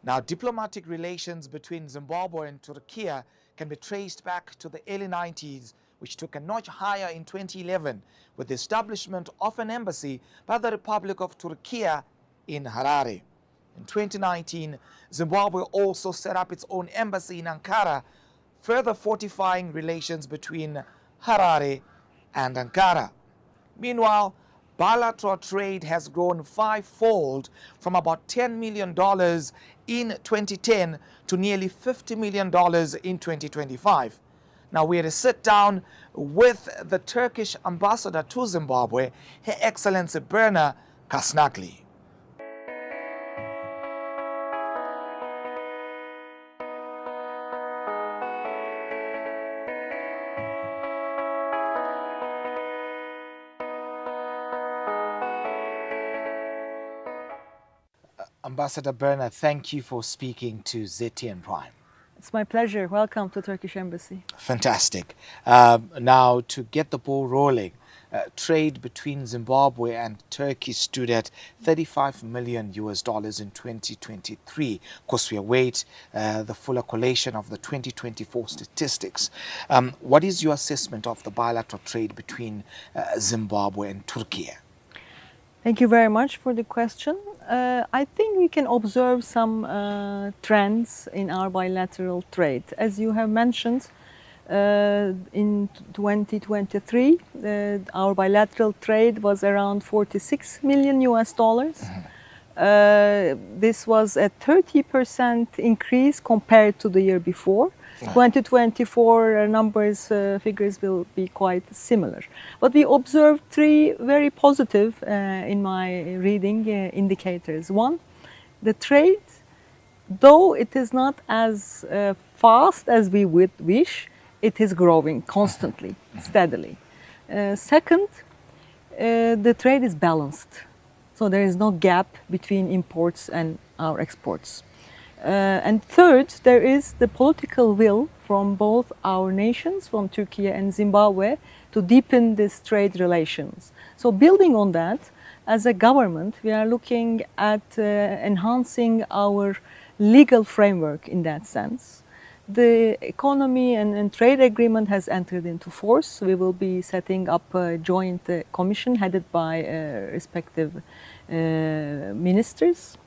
Now, diplomatic relations between Zimbabwe and Turkey can be traced back to the early 90s, which took a notch higher in 2011 with the establishment of an embassy by the Republic of Turkey in Harare. In 2019, Zimbabwe also set up its own embassy in Ankara, further fortifying relations between Harare and Ankara. Meanwhile, bilateral trade has grown fivefold from about $10 million in 2010 to nearly $50 million in 2025. Now, we had a sit down with the Turkish ambassador to Zimbabwe, Her Excellency Berna Kasnakli. Ambassador Berna, thank you for speaking to ZTN Prime. It's my pleasure. Welcome to Turkish Embassy. Fantastic. Now, to get the ball rolling, trade between Zimbabwe and Turkey stood at $35 million in 2023. Of course, we await the fuller collation of the 2024 statistics. What is your assessment of the bilateral trade between Zimbabwe and Turkey? Thank you very much for the question. I think we can observe some trends in our bilateral trade. As you have mentioned, in 2023, our bilateral trade was around $46 million. This was a 30% increase compared to the year before. 2024 figures will be quite similar. But we observed three very positive, in my reading, indicators. One, the trade, though it is not as fast as we would wish, it is growing constantly, steadily. Second, the trade is balanced. So there is no gap between imports and our exports. And third, there is the political will from both our nations, from Turkey and Zimbabwe, to deepen these trade relations. So building on that, as a government, we are looking at enhancing our legal framework in that sense. The economy and trade agreement has entered into force. We will be setting up a joint commission headed by respective ministers.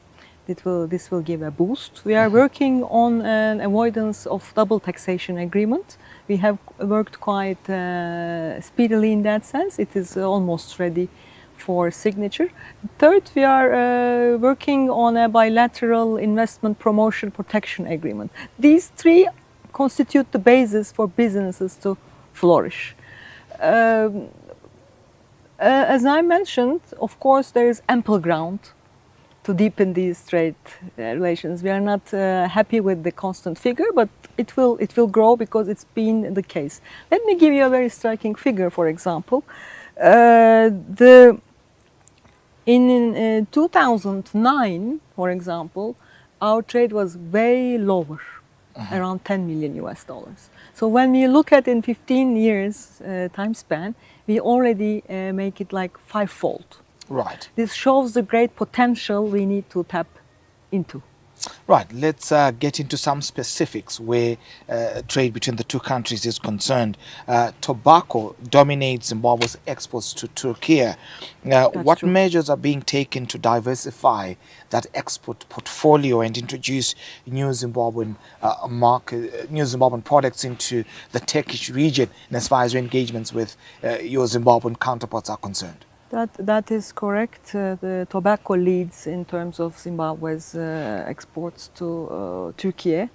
This will give a boost. We are working on an avoidance of double taxation agreement. We have worked quite speedily in that sense. It is almost ready for signature. Third, we are working on a bilateral investment promotion protection agreement. These three constitute the basis for businesses to flourish. As I mentioned, of course, there is ample ground to deepen these trade relations. We are not happy with the constant figure, but it will grow because it's been the case. Let me give you a very striking figure, for example. In 2009, for example, our trade was way lower, around $10 million. So when we look at in 15 years time span, we already make it like fivefold. Right. This shows the great potential we need to tap into. Right. Let's get into some specifics where trade between the two countries is concerned. Tobacco dominates Zimbabwe's exports to Turkey. What true. measures are being taken to diversify that export portfolio and introduce new Zimbabwean products into the Turkish region, and as far as your engagements with your Zimbabwean counterparts are concerned? That is correct. The tobacco leads in terms of Zimbabwe's exports to Turkey.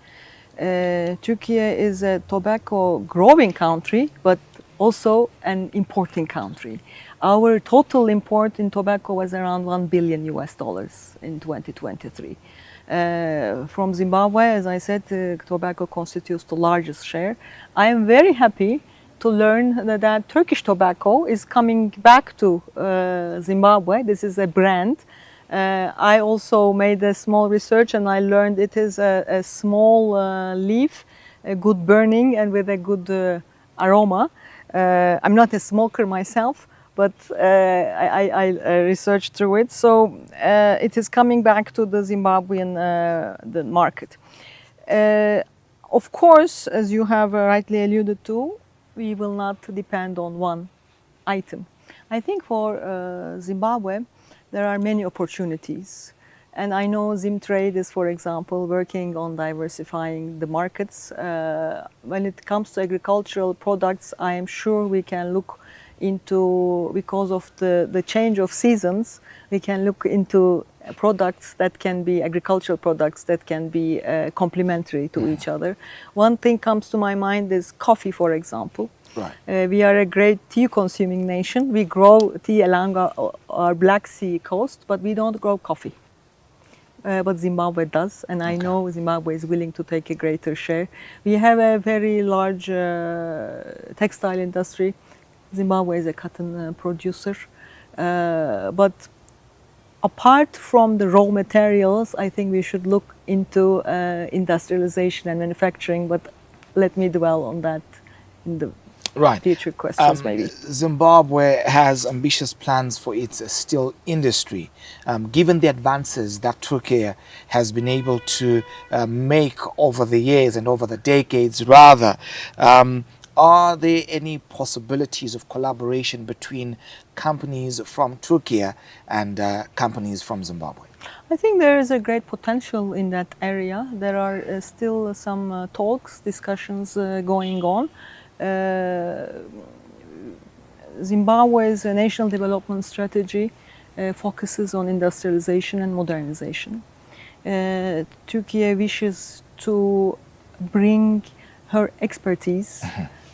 Turkey is a tobacco growing country, but also an importing country. Our total import in tobacco was around $1 billion in 2023. From Zimbabwe, as I said, tobacco constitutes the largest share. I am very happy to learn that Turkish tobacco is coming back to Zimbabwe. This is a brand. I also made a small research and I learned it is a small leaf, a good burning and with a good aroma. I'm not a smoker myself, but I researched through it. So it is coming back to the Zimbabwean the market. Of course, as you have rightly alluded to, we will not depend on one item. I think for Zimbabwe, there are many opportunities. And I know Zimtrade is, for example, working on diversifying the markets. When it comes to agricultural products, I am sure we can look into, because of the change of seasons, we can look into products that can be agricultural products that can be complementary to each other. One thing comes to my mind is coffee, for example. Right. We are a great tea consuming nation. We grow tea along our Black Sea coast, but we don't grow coffee. But Zimbabwe does, and I know Zimbabwe is willing to take a greater share. We have a very large textile industry. Zimbabwe is a cotton producer. But apart from the raw materials, I think we should look into industrialization and manufacturing, but let me dwell on that in the future questions maybe. Zimbabwe has ambitious plans for its steel industry. Given the advances that Turkey has been able to make over the years and over the decades rather, are there any possibilities of collaboration between companies from Turkey and companies from Zimbabwe? I think there is a great potential in that area. There are still some talks, discussions going on. Zimbabwe's national development strategy focuses on industrialization and modernization. Turkey wishes to bring her expertise,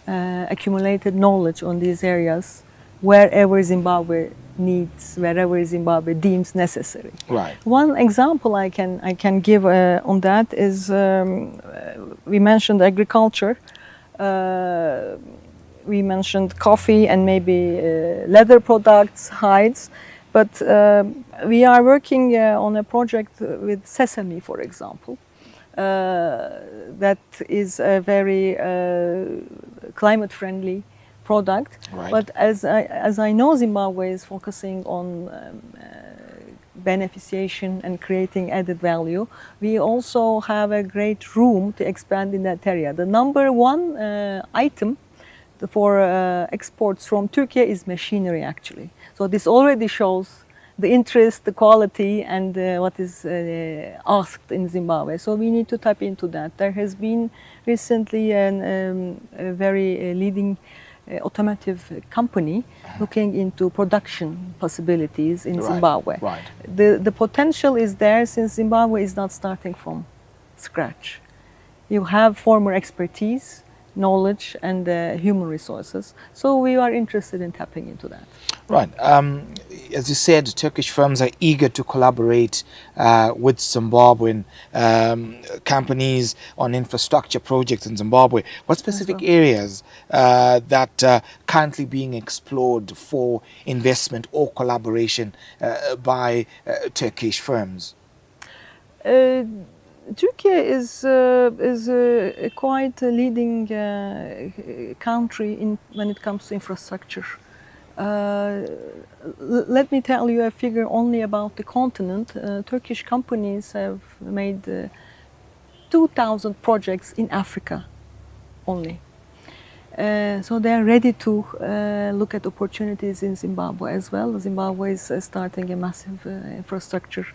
accumulated knowledge on these areas wherever Zimbabwe needs, wherever Zimbabwe deems necessary. Right. One example I can give on that is we mentioned agriculture. We mentioned coffee and maybe leather products, hides, but we are working on a project with sesame, for example, that is a very climate-friendly product. Right. But as I know, Zimbabwe is focusing on beneficiation and creating added value. We also have a great room to expand in that area. The number one item for exports from Turkey is machinery, actually. So this already shows the interest, the quality, and what is asked in Zimbabwe. So we need to tap into that. There has been recently a very leading automotive company looking into production possibilities in Zimbabwe. Right. The potential is there since Zimbabwe is not starting from scratch. You have former expertise, knowledge, and human resources. So we are interested in tapping into that. Right. As you said, Turkish firms are eager to collaborate with Zimbabwean companies on infrastructure projects in Zimbabwe. What specific areas that are currently being explored for investment or collaboration by Turkish firms? Turkey is a quite a leading country when it comes to infrastructure. Let me tell you a figure only about the continent. Turkish companies have made 2,000 projects in Africa only. So they are ready to look at opportunities in Zimbabwe as well. Zimbabwe is starting a massive infrastructure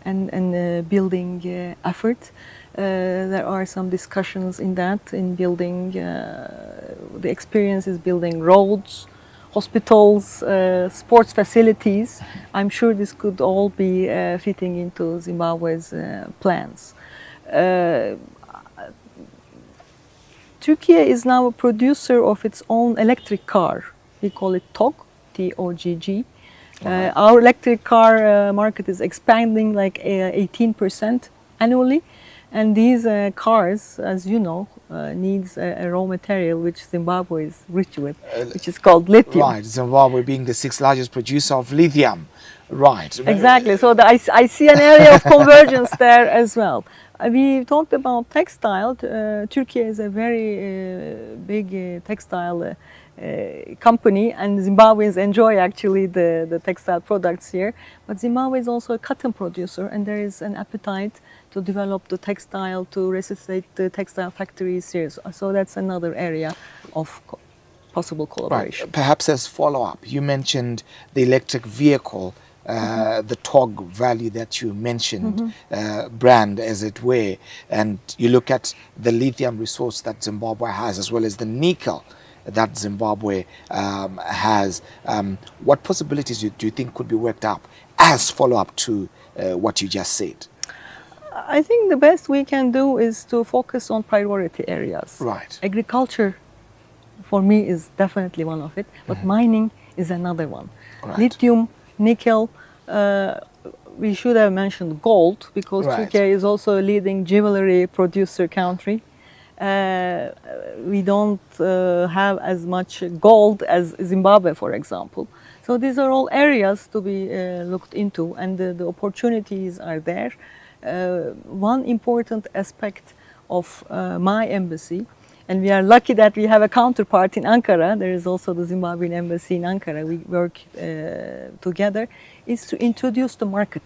and building effort. There are some discussions in that, in building, the experience is building roads, hospitals, sports facilities. I'm sure this could all be fitting into Zimbabwe's plans. Turkey is now a producer of its own electric car. We call it TOG, T-O-G-G. Our electric car market is expanding like 18% annually. And these cars, as you know, needs a raw material which Zimbabwe is rich with, which is called lithium. Right, Zimbabwe being the 6th largest producer of lithium. Right. Exactly, so I see an area of convergence there as well. We talked about textile. Turkey is a very big textile company, and Zimbabweans enjoy actually the textile products here. But Zimbabwe is also a cotton producer, and there is an appetite to develop the textile, to resuscitate the textile factories here. So that's another area of possible collaboration. Right. Perhaps as follow-up, you mentioned the electric vehicle, the TOG value that you mentioned, brand as it were, and you look at the lithium resource that Zimbabwe has, as well as the nickel that Zimbabwe has. What possibilities do you think could be worked up as follow-up to what you just said? I think the best we can do is to focus on priority areas. Right. Agriculture, for me, is definitely one of it, but mining is another one. Right. Lithium, nickel, we should have mentioned gold, because Turkey is also a leading jewelry producer country. We don't have as much gold as Zimbabwe, for example. So these are all areas to be looked into, and the opportunities are there. One important aspect of my embassy, and we are lucky that we have a counterpart in Ankara, there is also the Zimbabwean embassy in Ankara, we work together, is to introduce the market.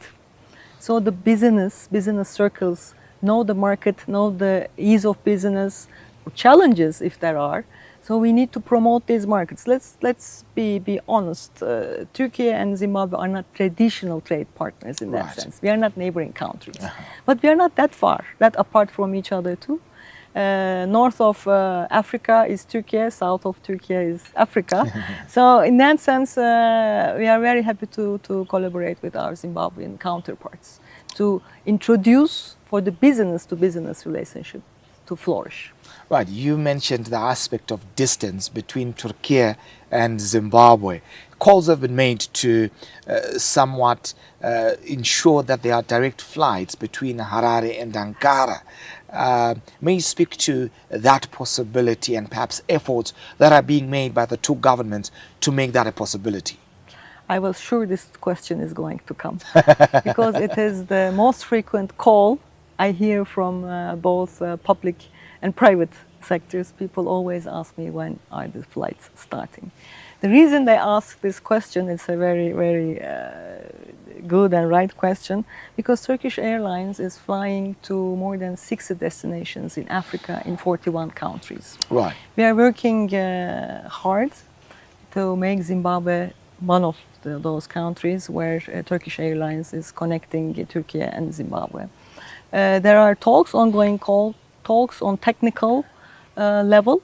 So the business circles know the market, know the ease of business, challenges if there are. So we need to promote these markets. Let's be honest. Turkey and Zimbabwe are not traditional trade partners in that sense. We are not neighboring countries, but we are not that far, that apart from each other too. North of Africa is Turkey, south of Turkey is Africa. So in that sense, we are very happy to collaborate with our Zimbabwean counterparts to introduce for the business-to-business relationship to flourish. Right, you mentioned the aspect of distance between Turkey and Zimbabwe. Calls have been made to somewhat ensure that there are direct flights between Harare and Ankara. May you speak to that possibility and perhaps efforts that are being made by the two governments to make that a possibility? I was sure this question is going to come because it is the most frequent call I hear from both public and private sectors. People always ask me, when are the flights starting? The reason they ask this question, it's a very, very good and right question, because Turkish Airlines is flying to more than 60 destinations in Africa in 41 countries. Right. We are working hard to make Zimbabwe one of those countries where Turkish Airlines is connecting Turkey and Zimbabwe. There are ongoing talks on technical level,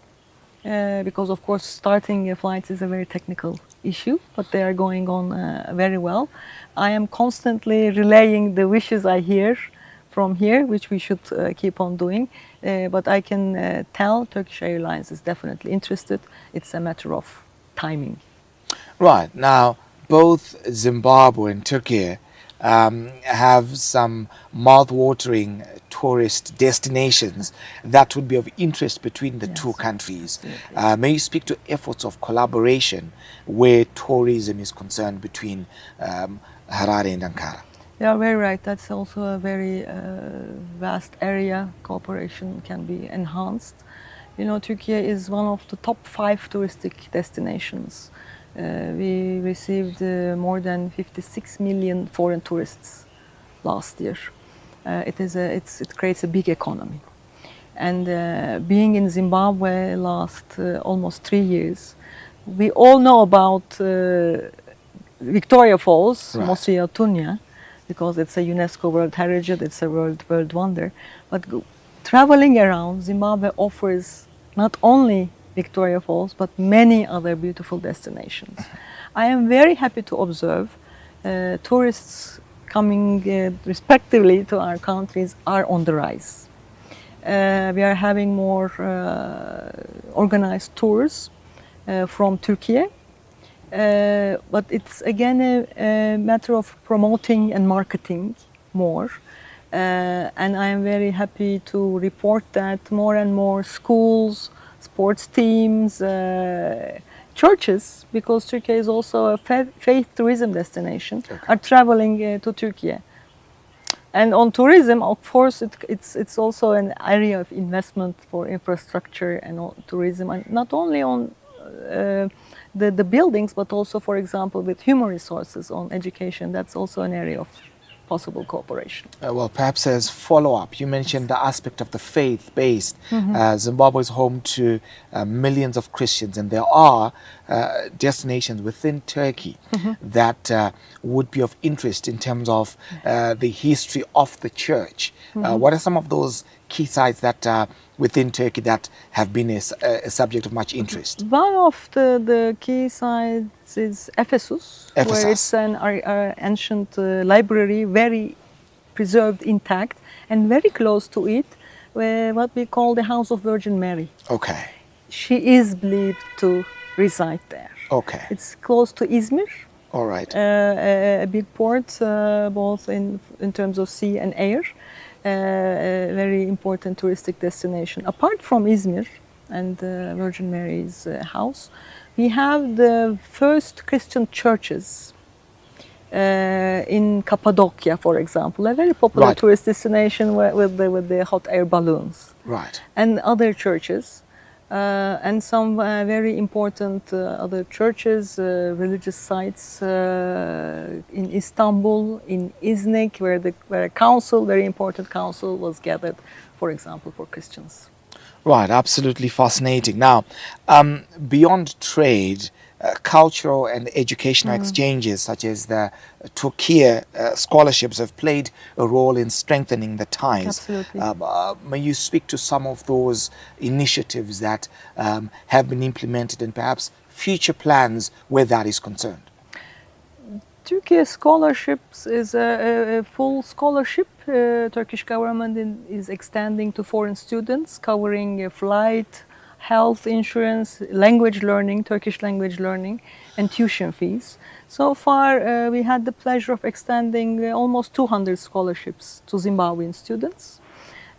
because of course starting flights is a very technical issue, but they are going on very well. I am constantly relaying the wishes I hear from here, which we should keep on doing, but I can tell Turkish Airlines is definitely interested. It's a matter of timing. Right. Now, both Zimbabwe and Turkey have some mouth-watering tourist destinations that would be of interest between the two countries. May you speak to efforts of collaboration where tourism is concerned between Harare and Ankara? You are very right. That's also a very vast area. Cooperation can be enhanced. You know, Turkey is one of the top 5 touristic destinations. We received more than 56 million foreign tourists last year. It creates a big economy. And being in Zimbabwe last almost 3 years, we all know about Victoria Falls, Mosi Otunya, because it's a UNESCO World Heritage, it's a world wonder. But traveling around, Zimbabwe offers not only Victoria Falls, but many other beautiful destinations. I am very happy to observe tourists coming respectively to our countries are on the rise. We are having more organized tours from Turkey, but it's again a matter of promoting and marketing more. And I am very happy to report that more and more schools, sports teams, churches, because Turkey is also a faith tourism destination, are traveling to Turkey. And on tourism, of course, it's also an area of investment for infrastructure and tourism, and not only on the buildings, but also, for example, with human resources on education. That's also an area of possible cooperation. Well, perhaps as follow-up, you mentioned the aspect of the faith-based. Zimbabwe is home to millions of Christians, and there are destinations within Turkey that would be of interest in terms of the history of the church. What are some of those key sites that within Turkey that have been a subject of much interest? One of the key sites is Ephesus, where it's an ancient library, very preserved intact, and very close to it, what we call the House of Virgin Mary. Okay. She is believed to reside there. Okay. It's close to Izmir. All right. A big port, both in terms of sea and air. A very important touristic destination. Apart from Izmir and Virgin Mary's house, we have the first Christian churches in Cappadocia, for example, a very popular tourist destination with the hot air balloons. Right. And other churches. And some very important other churches, religious sites in Istanbul, in Iznik, where a council, very important council, was gathered, for example, for Christians. Right, absolutely fascinating. Now, beyond trade, cultural and educational exchanges such as the Turkey scholarships have played a role in strengthening the ties. Absolutely. May you speak to some of those initiatives that have been implemented and perhaps future plans where that is concerned? Turkey scholarships is a full scholarship. Turkish government is extending to foreign students, covering flight, health insurance, language learning, Turkish language learning, and tuition fees. So far, we had the pleasure of extending almost 200 scholarships to Zimbabwean students.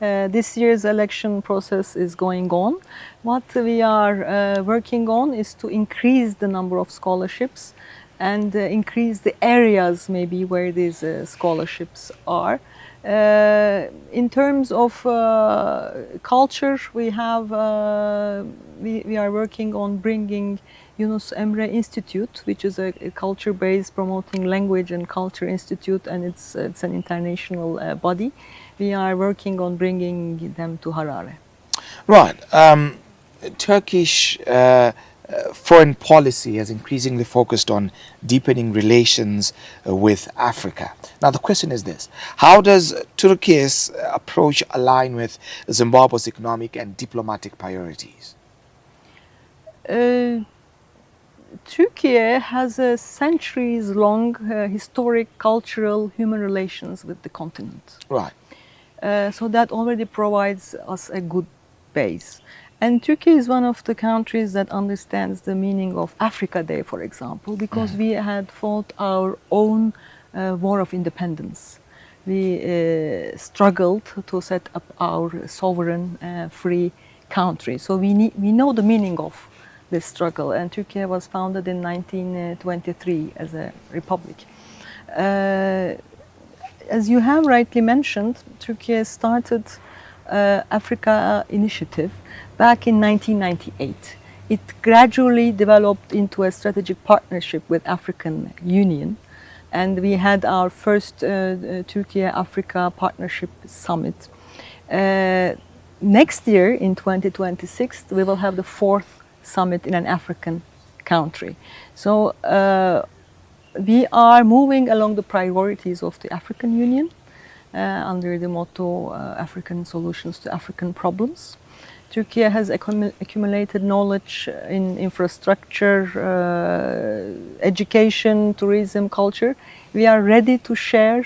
This year's election process is going on. What we are working on is to increase the number of scholarships and increase the areas maybe where these scholarships are. In terms of culture, we are working on bringing Yunus Emre Institute, which is a culture-based promoting language and culture institute, and it's an international body. We are working on bringing them to Harare. Right. Turkish foreign policy has increasingly focused on deepening relations with Africa. Now the question is this: how does Turkey's approach align with Zimbabwe's economic and diplomatic priorities? Turkey has a centuries-long historic, cultural, human relations with the continent. Right. So that already provides us a good base. And Turkey is one of the countries that understands the meaning of Africa Day, for example, because we had fought our own war of independence. We struggled to set up our sovereign, free country. So we know the meaning of this struggle. And Turkey was founded in 1923 as a republic. As you have rightly mentioned, Turkey started Africa Initiative back in 1998. It gradually developed into a strategic partnership with African Union, and we had our first Turkey-Africa Partnership Summit. Next year, in 2026, we will have the fourth summit in an African country. So we are moving along the priorities of the African Union under the motto African Solutions to African Problems. Turkey has accumulated knowledge in infrastructure, education, tourism, culture. We are ready to share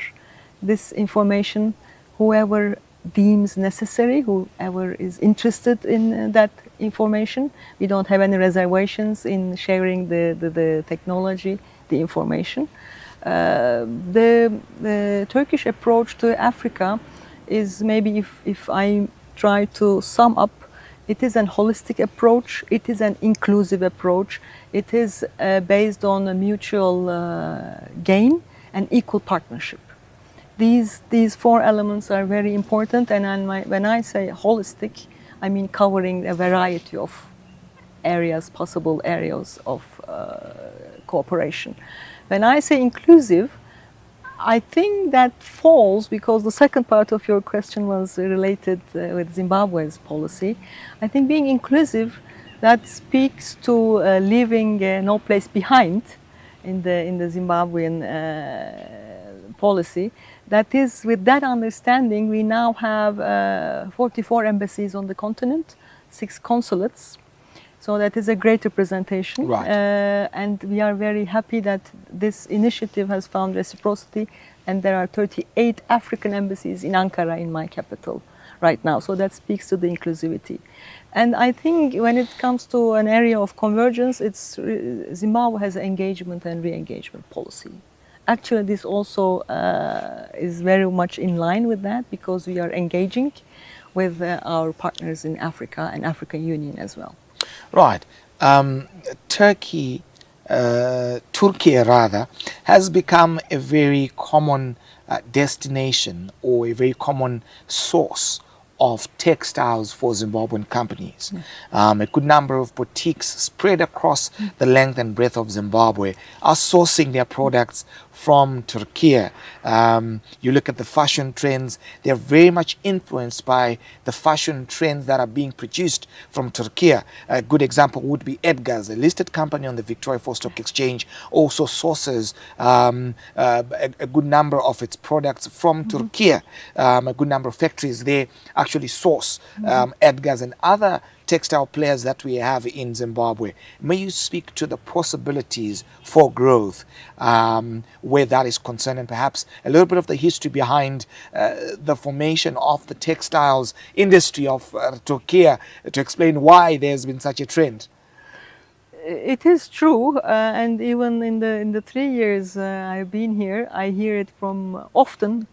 this information, whoever deems necessary, whoever is interested in that information. We don't have any reservations in sharing the technology, the information. The Turkish approach to Africa is, maybe if I try to sum up, it is an holistic approach, it is an inclusive approach, it is based on a mutual gain and equal partnership. These four elements are very important, and when I say holistic, I mean covering a variety of areas, possible areas of cooperation. When I say inclusive, I think that falls, because the second part of your question was related with Zimbabwe's policy. I think being inclusive, that speaks to leaving no place behind in the Zimbabwean policy. That is, with that understanding, we now have 44 embassies on the continent, 6 consulates. So that is a great representation. Right. And we are very happy that this initiative has found reciprocity, and there are 38 African embassies in Ankara, in my capital, right now. So that speaks to the inclusivity. And I think when it comes to an area of convergence, Zimbabwe has an engagement and re-engagement policy. Actually, this also is very much in line with that, because we are engaging with our partners in Africa and African Union as well. Right. Turkey rather, has become a very common destination, or a very common source of textiles for Zimbabwean companies. A good number of boutiques spread across the length and breadth of Zimbabwe are sourcing their products from Turkey. You look at the fashion trends, they're very much influenced by the fashion trends that are being produced from Turkey. A good example would be Edgar's, a listed company on the Victoria Falls Stock Exchange, also sources a good number of its products from Turkey. A good number of factories there actually source Edgar's and other textile players that we have in Zimbabwe. May you speak to the possibilities for growth where that is concerned, and perhaps a little bit of the history behind the formation of the textiles industry of Turkey, to explain why there's been such a trend. It is true, and even in the 3 years I've been here, I hear it from often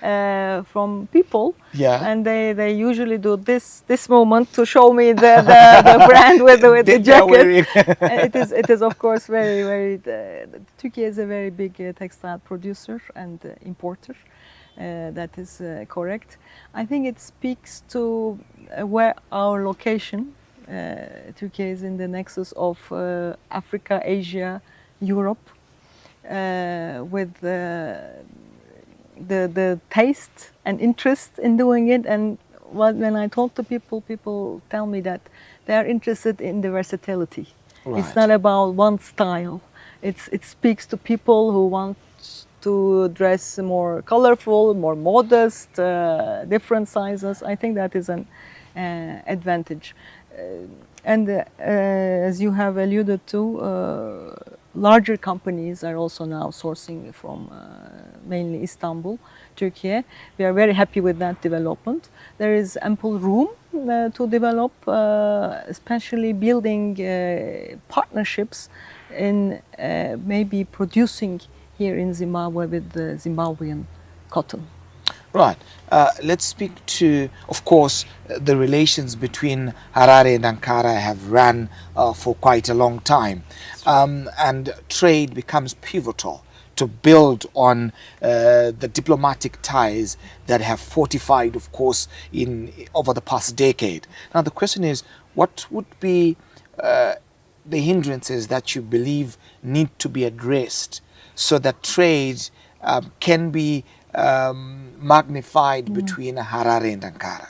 from people, and they usually do this moment to show me the brand with the jacket. It is of course very Turkey is a very big textile producer and importer. That is correct. I think it speaks to where our location. Turkey is in the nexus of Africa, Asia, Europe, with the taste and interest in doing it. And when I talk to people, people tell me that they are interested in the versatility. Right. It's not about one style. It speaks to people who want to dress more colorful, more modest, different sizes. I think that is an advantage. And as you have alluded to, larger companies are also now sourcing from mainly Istanbul, Turkey. We are very happy with that development. There is ample room to develop, especially building partnerships in maybe producing here in Zimbabwe with the Zimbabwean cotton. Right. Let's speak to, of course, the relations between Harare and Ankara have run for quite a long time, and trade becomes pivotal to build on the diplomatic ties that have fortified, of course, over the past decade. Now, the question is, what would be the hindrances that you believe need to be addressed so that trade can be magnified between Harare and Ankara?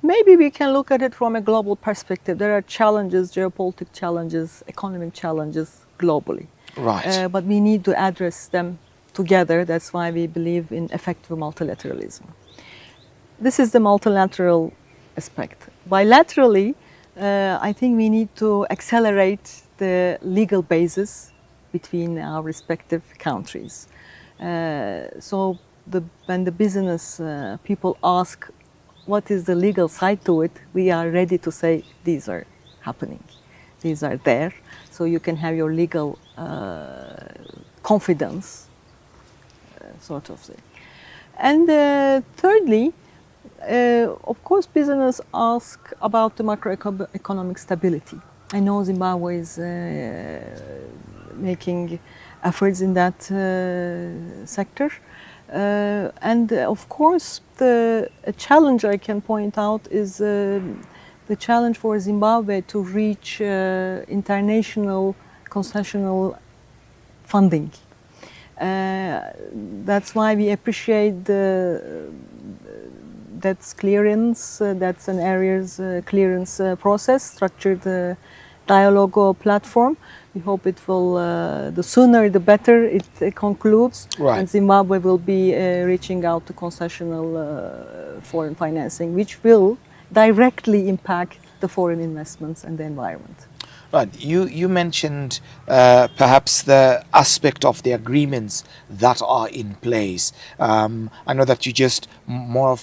Maybe we can look at it from a global perspective. There are challenges, geopolitical challenges, economic challenges globally. Right. But we need to address them together. That's why we believe in effective multilateralism. This is the multilateral aspect. Bilaterally, I think we need to accelerate the legal basis between our respective countries. So when the business people ask what is the legal side to it, we are ready to say these are happening, these are there, so you can have your legal confidence, sort of thing. And thirdly, of course, business ask about the macroeconomic stability. I know Zimbabwe is making efforts in that sector. And of course, a challenge I can point out is the the challenge for Zimbabwe to reach international concessional funding. That's why we appreciate that's clearance, that's an areas clearance process, structured dialogue platform. We hope it will, the sooner the better it concludes, Right. and Zimbabwe will be reaching out to concessional foreign financing, which will directly impact the foreign investments and the environment. Right. You mentioned perhaps the aspect of the agreements that are in place. I know that you just more of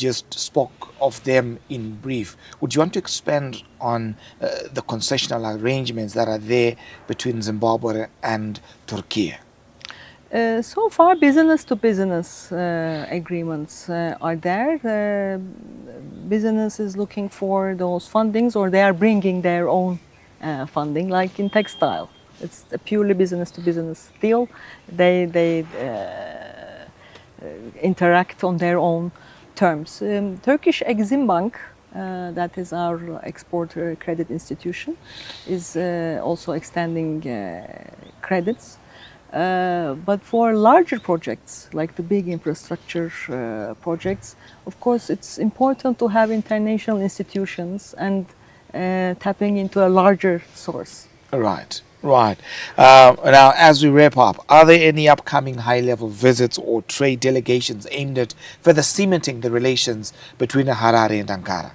just spoke of them in brief. Would you want to expand on the concessional arrangements that are there between Zimbabwe and Turkey? So far, business-to-business agreements are there. Business is looking for those fundings, or they are bringing their own funding, like in textile. It's a purely business-to-business deal. They interact on their own terms. Turkish Exim Bank, that is our export credit institution, is also extending credits. But for larger projects, like the big infrastructure projects, of course, it's important to have international institutions and tapping into a larger source. Right, right. Now, as we wrap up, are there any upcoming high-level visits or trade delegations aimed at further cementing the relations between Harare and Ankara?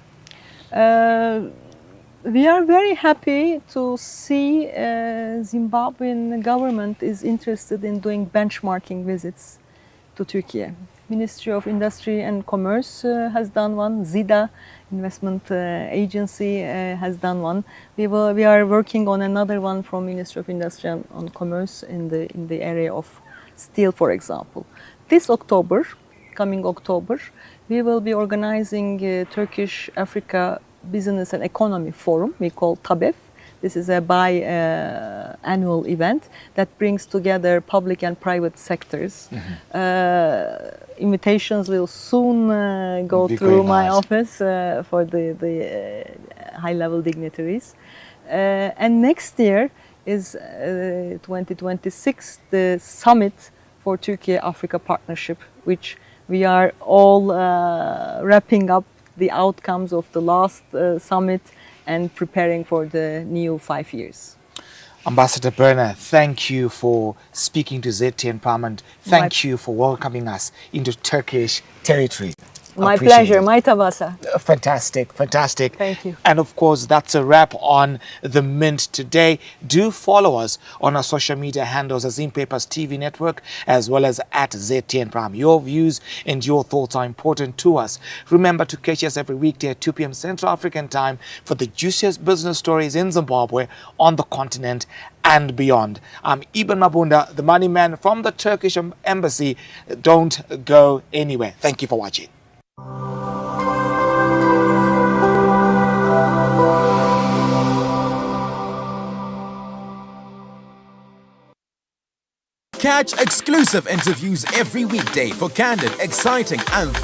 We are very happy to see Zimbabwean government is interested in doing benchmarking visits to Turkey. Ministry of Industry and Commerce has done one. ZIDA, investment agency, has done one. We are working on another one from Ministry of Industry and Commerce in the area of steel, for example. This October, coming October, we will be organizing a Turkish Africa Business and Economy Forum, we call TABEF. This is a bi-annual event that brings together public and private sectors. Invitations will soon go through my office for the high-level dignitaries. And next year is 2026, the summit for Turkey-Africa Partnership, which we are all wrapping up the outcomes of the last summit and preparing for the new 5 years. Ambassador Berner, thank you for speaking to ZTN Prime, and thank you for welcoming us into Turkish territory. My pleasure, my tabasa. Fantastic, fantastic. Thank you. And of course, that's a wrap on The Mint today. Do follow us on our social media handles as In Papers TV Network, as well as at ZTN Prime. Your views and your thoughts are important to us. Remember to catch us every weekday at 2 p.m. Central African Time for the juiciest business stories in Zimbabwe, on the continent, and beyond. I'm Ibn Mabunda, the money man from the Turkish Embassy. Don't go anywhere. Thank you for watching. Catch exclusive interviews every weekday for candid, exciting, and